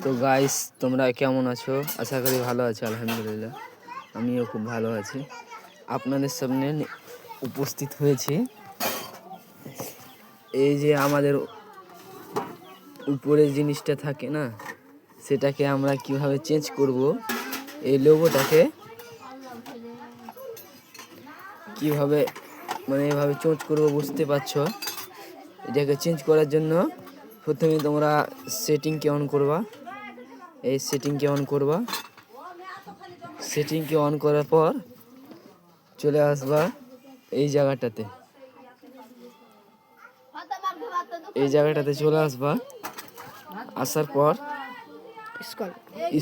তো গাইস, তোমরা কেমন আছো? আশা করি ভালো আছো। আলহামদুলিল্লাহ, আমিও খুব ভালো আছি। আপনাদের সামনে উপস্থিত হয়েছি। এই যে আমাদের উপরে জিনিসটা থাকে না, সেটাকে আমরা কিভাবে চেঞ্জ করব, এই লোগোটাকে কিভাবে এভাবে চেঞ্জ করব বুঝতে পারছো। এটাকে চেঞ্জ করার জন্য প্রথমে তোমরা সেটিংকে অন করবা। এই সেটিংকে অন করবা। সেটিংকে অন করার পর চলে আসবা এই জায়গাটাতে। চলে আসবা। আসার পর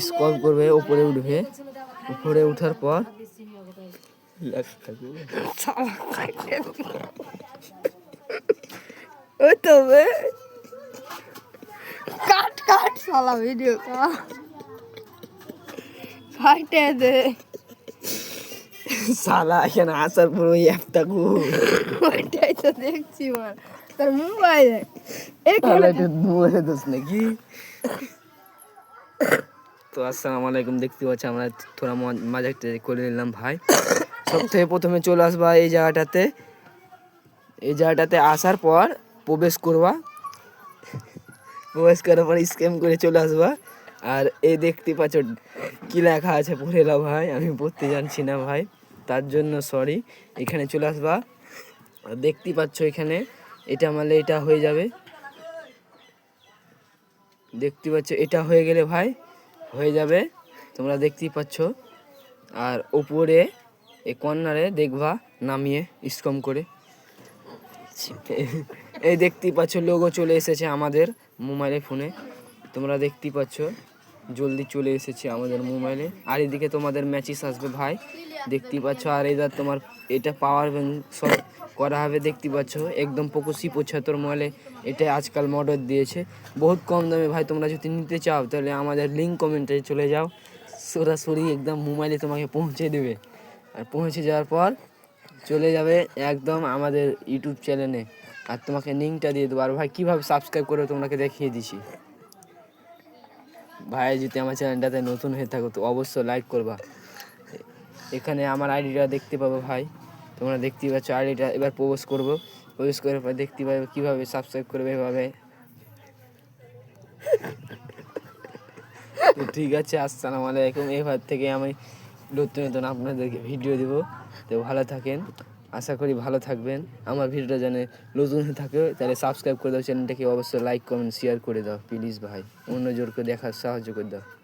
স্ক্রল করবে, উপরে উঠবে। উপরে উঠার পর কাট শালা ভিডিও ফাইটে দে শালা এখানে আসার পর ওই অ্যাপটা ওইটাই তো দেখছি বল তোর মোবাইলে মোবাইলে দোষ নাকি? তো আসসালামু আলাইকুম, দেখতে পাচ্ছি আমরা থোড়া মজাকটা করে নিলাম ভাই। সব থেকে প্রথমে চলে আসবা এই জায়গাটাতে। এই জায়গাটাতে আসার পর প্রবেশ করবা। প্রবেশ করার পর স্ক্যাম করে চলে আসবা। আর এই দেখতে পাচ্ছ কি লেখা আছে, পড়ে নাও ভাই, আমি পড়তে জানছি না ভাই, তার জন্য সরি। এখানে চলে আসবা। দেখতে পাচ্ছ এখানে এটা মারলে এটা হয়ে যাবে। দেখতে পাচ্ছ এটা হয়ে গেলে ভাই হয়ে যাবে, তোমরা দেখতেই পাচ্ছ। আর উপরে এই কর্নারে দেখবা নামিয়ে স্ক্রল করে এই দেখতেই পাচ্ছ লোগো চলে এসেছে আমাদের মোবাইলে, ফোনে তোমরা দেখতেই পাচ্ছ জলদি চলে এসেছে আমাদের মোবাইলে। আর এদিকে তোমাদের ম্যাচেস আসবে ভাই, দেখতেই পাচ্ছ। আর এবার তোমার এটা পাওয়ার ব্যাংক সব করা হবে, দেখতে পাচ্ছ। একদম পোকো C75 মোবাইলে এটা আজকাল মডেল দিয়েছে বহুত কম দামে ভাই। তোমরা যদি নিতে চাও তাহলে আমাদের লিঙ্ক কমেন্টে চলে যাও, সরাসরি একদম মোবাইলে তোমাকে পৌঁছে দেবে। আর পৌঁছে যাওয়ার পর চলে যাবে একদম আমাদের ইউটিউব চ্যানেলে, আর তোমাকে লিঙ্কটা দিয়ে দেবো। আর ভাই কীভাবে সাবস্ক্রাইব করে তোমাকে দেখিয়ে দিছি ভাই। যদি আমার চ্যানেলটাতে নতুন হয়ে থাকো তো অবশ্যই লাইক করবা। এখানে আমার আইডিটা দেখতে পাবো ভাই, তোমরা দেখতেই পাচ্ছ আইডিটা। এবার প্রবেশ করবো, প্রবেশ করার পর দেখতে পাবে কীভাবে সাবস্ক্রাইব করবে এভাবে। তো ঠিক আছে, আসসালামু আলাইকুম। এবার থেকে আমি নতুন নতুন আপনাদেরকে ভিডিও দেবো। তো ভালো থাকেন, আশা করি ভালো থাকবেন। আমার ভিডিওটা জানে নতুন হয়ে থাকে তাহলে সাবস্ক্রাইব করে দাও, চ্যানেলটাকে অবশ্যই লাইক কমেন্ট শেয়ার করে দাও প্লিজ ভাই। অন্য জোরকে দেখার সাহায্য করে দাও।